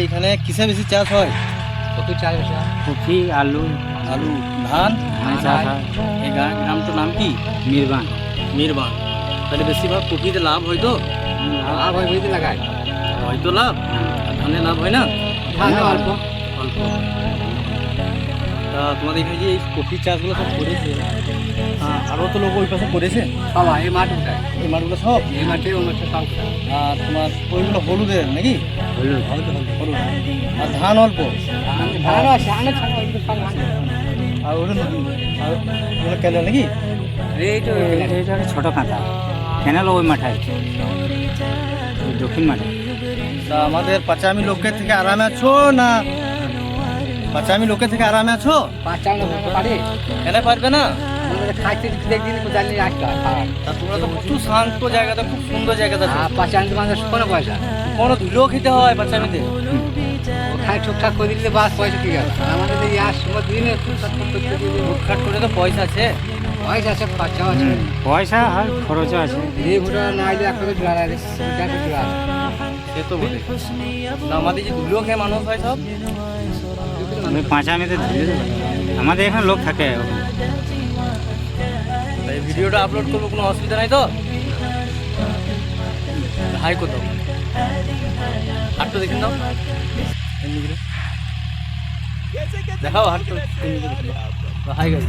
এখানে কিসে বেশি চাষ হয়? কপি চাষ বেশি হয়। কপি, আলু, আলু, ধান। ধান চাষ হয়। এই গ্রামটার নাম কি? মিরবান। মিরবান। তাহলে বেশিরভাগ কপিতে লাভ হয় তো? লাভ হয় বুঝতে লাগায়। হয়তো লাভ, আর ধানে লাভ হয় না? ধান অল্প। অল্প। তা তোমাদের এখানে যে এই কপি চাষগুলো সব করেছে, আরও তো লোক ওই পাশে করেছে, সবাই এই মাঠ উঠায়। এই মাঠগুলো সব? এই মাঠে ওই মাঠে সব উঠায়। আর তোমার ওইগুলো হলুদের নাকি? হলুদ। হলুদ। আর ধান অল্প? ধান আছে, অনেক ধান ওইগুলো সব ধান। আর ওটা আর ওগুলো কেন নাকি? এইটা এইটা ছোট কাঁথা কেনাল ওই মাঠে আছে, ওই দক্ষিণ মাঠে। তা আমাদের পাঁচামি লোকের থেকে আরামে আছো না? পাঁচামি লোকের থেকে আরামে আছো? ৫ লোক পারে। কেন পারবে না? আমাদের খাইতে দেখদিন জানি আসতে হয়। তা তোমরা তো প্রচুর শান্ত জায়গাটা, খুব সুন্দর জায়গাটা। আর ৫ মানুষ কোনো পয়সা কোনো ধুলো খেতে হয় পাঁচামিতে? ওখানে ঠিকঠাক করে দিলে বাস পয়সা ঠিক আছে। আমাদের এই আর সময় দিনে হুটখাট করে তো পয়সা আছে। পয়সা আছে, খরচাও আছে। পয়সা আর খরচও আছে। এই ভোটা না আইলে আপনাদের ডলার সে তো বলে। তা আমাদের যে ধুলো খেয়ে মানুষ হয় সব, আমি পাঁচামিতে ধুয়ে দেবো। আমাদের এখানে লোক থাকে। এই ভিডিওটা আপলোড করবো, কোনো অসুবিধা নাই তো? হাই কোথাও হাটটা দেখুন দাও, এমনি করে দেখাও হাটটা। Hi guys.